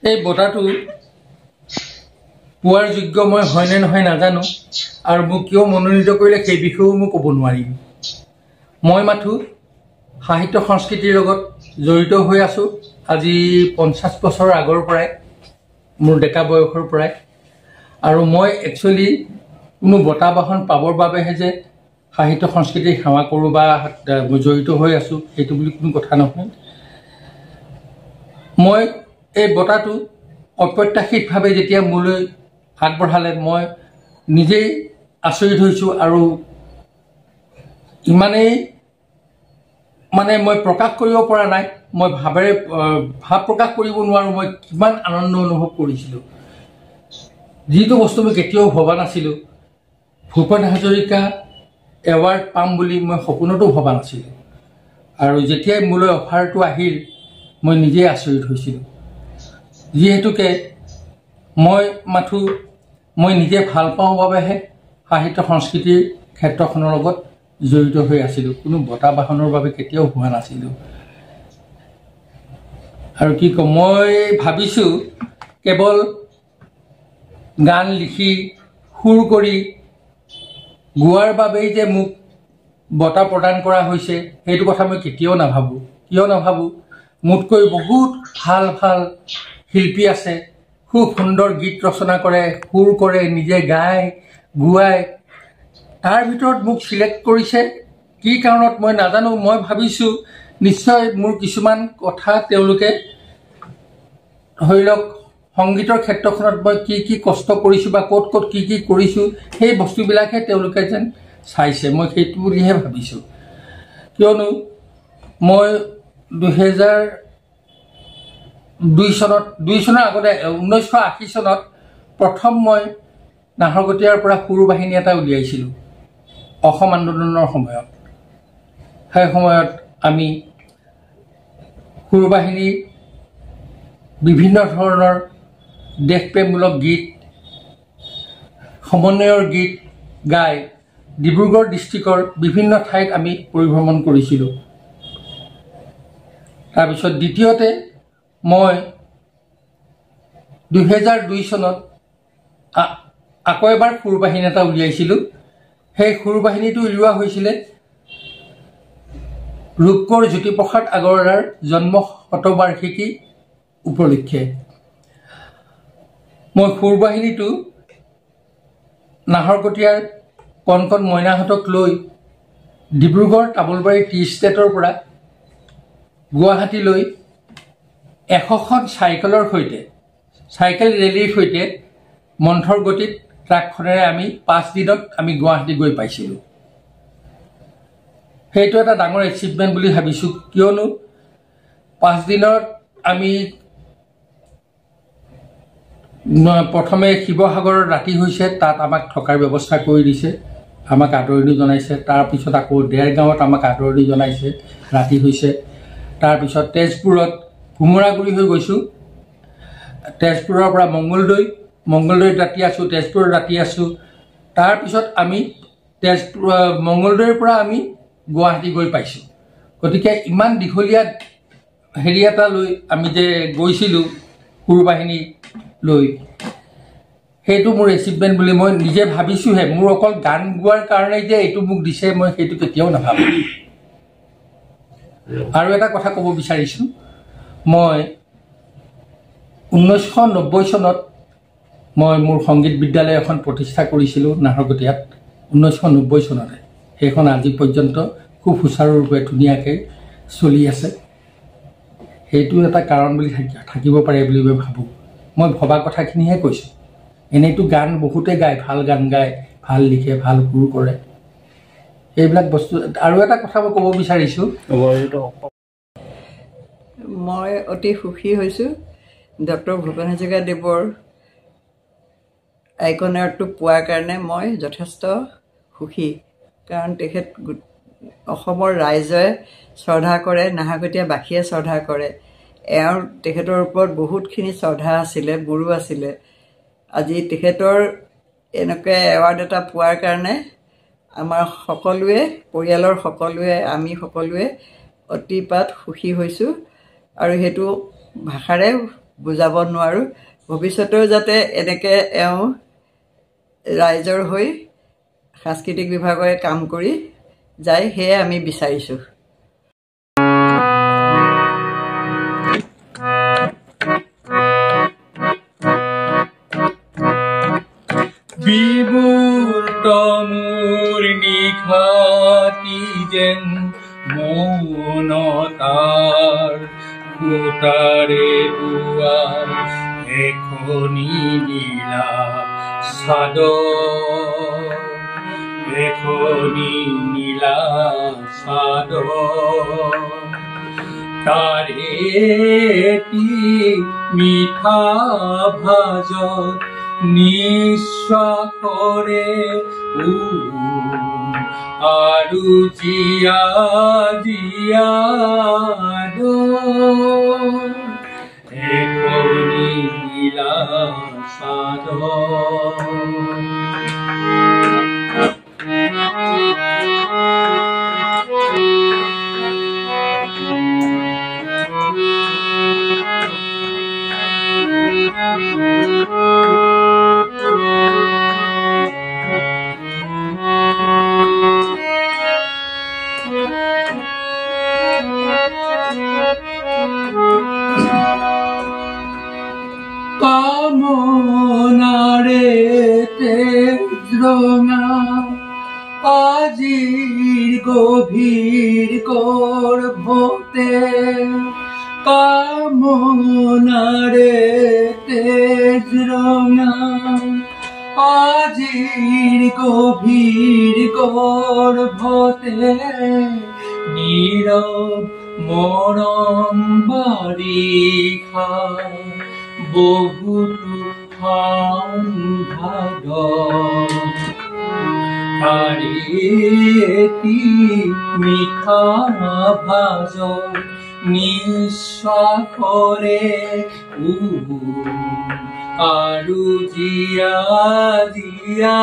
এই বঁটাটো পোৱাৰ যোগ্য মই হয়নে নহয় নাজানো আৰু মোক কিয় মনোনীত কৰিলে সেই বিষয়েও মই ক'ব নোৱাৰিম। মই মাথো সাহিত্য সংস্কৃতিৰ লগত জড়িত হৈ আছোঁ আজি 50 বছৰৰ আগৰ পৰাই, মোৰ ডেকা বয়সৰ পৰাই। আৰু মই একচুৱেলি কোনো বঁটা বাহন পাবৰ বাবেহে যে সাহিত্য সংস্কৃতিৰ সেৱা কৰোঁ বা জড়িত হৈ আছোঁ সেইটো বুলি কোনো কথা নহয়। মই এই বঁটাটো অপ্ৰত্যাশিতভাৱে যেতিয়া মোলৈ আগবঢ়ালে মই নিজেই আচৰিত হৈছোঁ আৰু ইমানেই মই প্ৰকাশ কৰিব পৰা নাই, মই ভাৱ প্ৰকাশ কৰিব নোৱাৰোঁ মই কিমান আনন্দ অনুভৱ কৰিছিলোঁ। যিটো বস্তু মই কেতিয়াও ভবা নাছিলোঁ, ভূপেন হাজৰিকা এৱাৰ্ড পাম বুলি মই সপোনতো ভবা নাছিলোঁ। আৰু যেতিয়াই মোলৈ অফাৰটো আহিল মই নিজেই আচৰিত হৈছিলোঁ। যিহেতুকে মই নিজে ভাল পাওঁ বাবেহে সাহিত্য সংস্কৃতিৰ ক্ষেত্ৰখনৰ লগত জড়িত হৈ আছিলোঁ, কোনো বঁটা বাহনৰ বাবে কেতিয়াও হোৱা নাছিলোঁ। আৰু কি ক'ম, মই ভাবিছোঁ কেৱল গান লিখি সুৰ কৰি গোৱাৰ বাবেই যে মোক বঁটা প্ৰদান কৰা হৈছে সেইটো কথা মই কেতিয়াও নাভাবোঁ। কিয় নাভাবোঁ, মোতকৈ বহুত ভাল ভাল শিল্পী আছে, খুব সুন্দৰ গীত ৰচনা কৰে, সুৰ কৰে, নিজে গায় গোৱায়। তাৰ ভিতৰত মোক চিলেক্ট কৰিছে কি কাৰণত মই নাজানো। মই ভাবিছোঁ নিশ্চয় মোৰ কিছুমান কথা তেওঁলোকে ধৰি লওক সংগীতৰ ক্ষেত্ৰখনত মই কি কষ্ট কৰিছোঁ বা ক'ত কি কৰিছোঁ সেই বস্তুবিলাকহে তেওঁলোকে যেন চাইছে, মই সেইটো বুলিহে ভাবিছোঁ। কিয়নো মই 2002 চনৰ আগতে 1980 চনত প্ৰথম মই নাহৰকটীয়াৰ পৰা সুৰ বাহিনী এটা উলিয়াইছিলোঁ অসম আন্দোলনৰ সময়ত। সেই সময়ত আমি সুৰ বাহিনীৰ বিভিন্ন ধৰণৰ দেশপ্ৰেমমূলক গীত, সমন্বয়ৰ গীত গাই ডিব্ৰুগড় ডিষ্ট্ৰিক্টৰ বিভিন্ন ঠাইত আমি পৰিভ্ৰমণ কৰিছিলোঁ। তাৰপিছত দ্বিতীয়তে মই 2002 চনত আকৌ এবাৰ সুৰ বাহিনী এটা উলিয়াইছিলোঁ। সেই সুৰ বাহিনীটো উলিওৱা হৈছিলে ৰূপকোঁৱৰ জ্যোতিপ্ৰসাদ আগৰৱালাৰ জন্ম শতবাৰ্ষিকী উপলক্ষে। মই সুৰ বাহিনীটো নাহৰকটীয়াৰ কণ মইনাহঁতক লৈ ডিব্ৰুগড় তামোলবাৰী টি ষ্টেটৰ পৰা গুৱাহাটীলৈ 100খন চাইকেল ৰেলীৰ সৈতে মন্থৰ গতিত ট্ৰাকখনেৰে আমি 5 দিনত আমি গুৱাহাটী গৈ পাইছিলোঁ। সেইটো এটা ডাঙৰ এচিভমেণ্ট বুলি ভাবিছোঁ, কিয়নো 5 দিনত আমি প্ৰথমে শিৱসাগৰত ৰাতি হৈছে, তাত আমাক থকাৰ ব্যৱস্থা কৰি দিছে, আমাক আদৰণি জনাইছে। তাৰপিছত আকৌ দেৰগাঁৱত আমাক আদৰণি জনাইছে, ৰাতি হৈছে। তাৰপিছত তেজপুৰত ভোমোৰাগুৰি হৈ গৈছোঁ, তেজপুৰৰ পৰা মংগলদৈত ৰাতি আছোঁ, তেজপুৰত ৰাতি আছোঁ। তাৰপিছত আমি মংগলদৈৰ পৰা আমি গুৱাহাটী গৈ পাইছোঁ। গতিকে ইমান দীঘলীয়া হেৰি এটা লৈ আমি যে গৈছিলোঁ সুৰ বাহিনী লৈ, সেইটো মোৰ এচিভমেণ্ট বুলি মই নিজে ভাবিছোঁহে। মোৰ অকল গান গোৱাৰ কাৰণেই যে এইটো মোক দিছে মই সেইটো কেতিয়াও নাভাবোঁ। আৰু এটা কথা ক'ব বিচাৰিছোঁ, মই 1990 চনত মই মোৰ সংগীত বিদ্যালয় এখন প্ৰতিষ্ঠা কৰিছিলোঁ নাহৰকটীয়াত, 1990 চনতে। সেইখন আজি পৰ্যন্ত খুব সুচাৰুৰূপে ধুনীয়াকৈ চলি আছে। সেইটো এটা কাৰণ বুলি থাকিব পাৰে বুলি মই ভাবোঁ। মই ভবা কথাখিনিহে কৈছোঁ। এনেইতো গান বহুতে গায়, ভাল গান গায়, ভাল লিখে, ভাল সুৰ কৰে, এইবিলাক বস্তু। আৰু এটা কথা মই ক'ব বিচাৰিছোঁ, মই অতি সুখী হৈছোঁ ডক্টৰ ভূপেন হাজৰিকাদেৱৰ আইকন এৱাৰ্ডটো পোৱাৰ কাৰণে মই যথেষ্ট সুখী। কাৰণ অসমৰ ৰাইজে শ্ৰদ্ধা কৰে, নাহৰকটীয়াবাসীয়ে শ্ৰদ্ধা কৰে। তেখেতৰ ওপৰত বহুতখিনি শ্ৰদ্ধা আছিলে, মোৰো আছিলে। আজি তেখেতৰ এনেকৈ এৱাৰ্ড এটা পোৱাৰ কাৰণে আমাৰ সকলোৱে, পৰিয়ালৰ সকলোৱে, আমি সকলোৱে অতিপাত সুখী হৈছোঁ। আৰু সেইটো ভাষাৰে বুজাব নোৱাৰোঁ। ভৱিষ্যতেও যাতে এনেকৈ এওঁ ৰাইজৰ হৈ সাংস্কৃতিক বিভাগৰে কাম কৰি যায়, সেয়ে আমি বিচাৰিছোঁ। বিমূৰ্ত মোৰ নিশাতি যেন মৌনতাৰ সূতাৰে বোৱা এখনি নীলা চাদৰ, এখনি নীলা চাদৰ, তাৰে এটি মিঠা ভাজত নিশ্বাসৰে আৰু জীয়া জীয়া এখনি নীলা চাদৰ। কামনাৰে তেজ ৰঙা আজিৰ গভীৰ গৰ্ভতে, কামনাৰে তেজ ৰঙা আজিৰ গভীৰ গৰ্ভতে, নীৰৱ মৰম বাৰিষা বহুতো শাওণ ভাদ, তাৰে এটি মিঠা ভাজত নিশ্বাসৰে আৰু জীয়া জীয়া